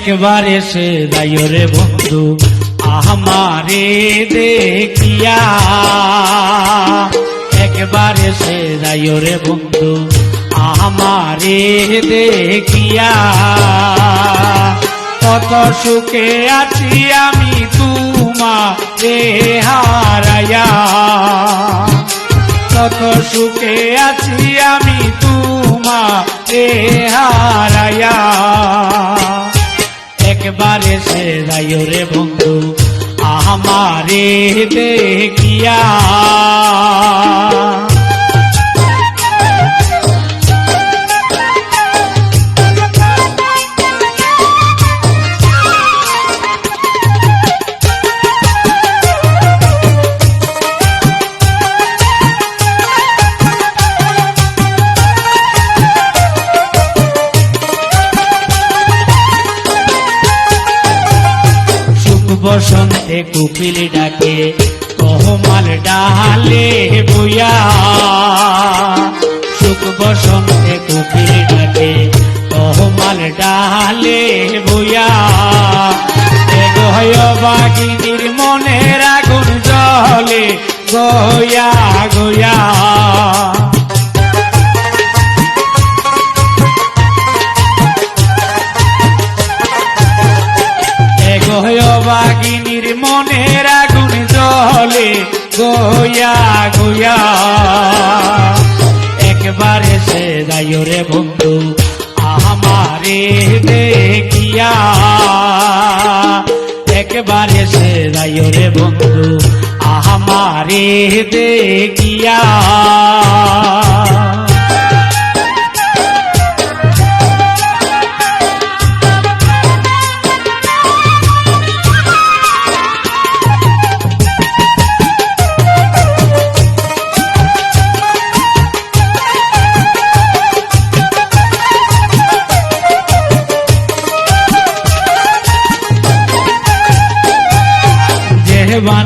একবার এসে যাইও রে বন্ধু আমারে দেখিয়া, একবার এসে যাইও রে বন্ধু আমারে দেখিয়া। কত সুখে আছি আমি তোমারে হারাইয়া, কত সুখে আছি আমি তোমারে হারাইয়া। একবার এসে যাইও রে বন্ধু আমারে দেখিয়া। বসন্তে কুকিল ডাকে কোহমাল ডালে বইয়া, সুখ বসন্তে কুকিল ডাকে কোহমাল ডালে বইয়া। এগোয় বাগিনীর মনের আগুন জ্বলে গয়া গয়া। বাগিনীর মনের আগুন জ্বলে গয়া গয়া। একবার এসে যাইও রে বন্ধু আমারে দেখিয়া, একবার এসে যাইও রে বন্ধু আমারে দেখিয়া।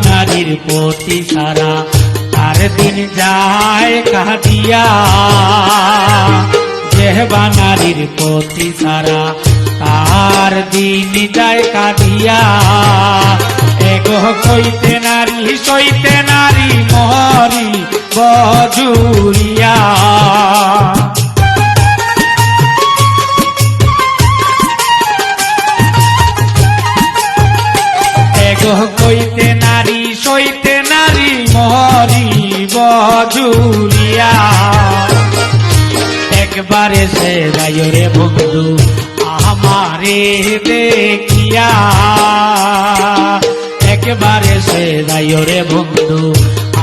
নারীর প্রতি সারা তার দিন যায় কাঁদিয়া, যেহবা নারীর প্রতি সারা তার দিন যায় কাঁদিয়া। এগো কইতে নারী সইতে নারী মরি বজুরিয়া। কইতে নারী সইতে নারী মরি বজুরিয়া। একবার এসে যাইও রে বন্ধু আমারে দেখিয়া, একবার এসে যাইও রে বন্ধু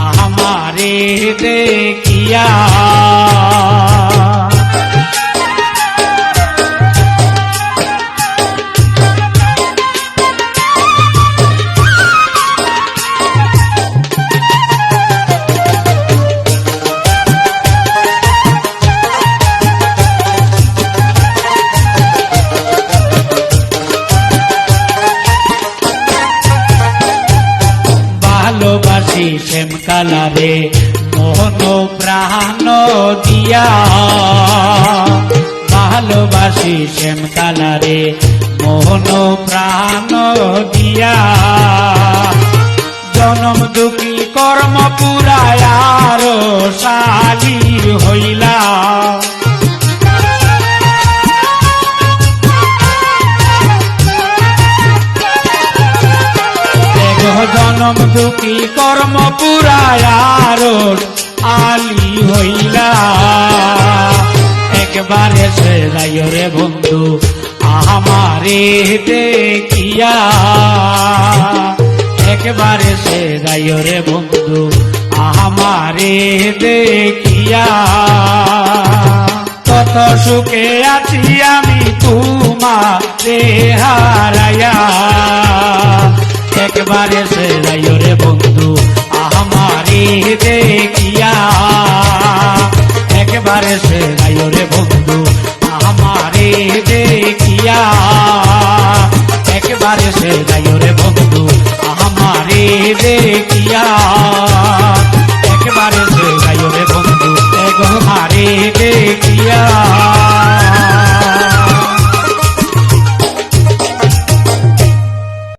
আমারে দেখিয়া। ভালোবাসি শ্যাম কালারে মোহন প্রাণ দিয়া, ভালোবাসি শ্যাম কালারে মোহন প্রাণ দিয়া। জনম দুঃখী কর্ম পুরায় আরো শালী হইলা, জনম দুঃখী কর্ম পুরায় আরো আলী হইলা। একবার এসে যাইও রে বন্ধু আমারে দেখিয়া, একবার এসে যাইও রে বন্ধু আমারে দেখিয়া। কত সুখে আছি আমি তোমারে হারাইয়া, একবার এসে যাইও রে বন্ধু আমারে দেখিয়া, একবার এসে যাইও রে বন্ধু আমারে দেখিয়া, একবার এসে যাইও রে বন্ধু আমারে দেখিয়া, একবার এসে যাইও রে বন্ধু আমারে দেখিয়া।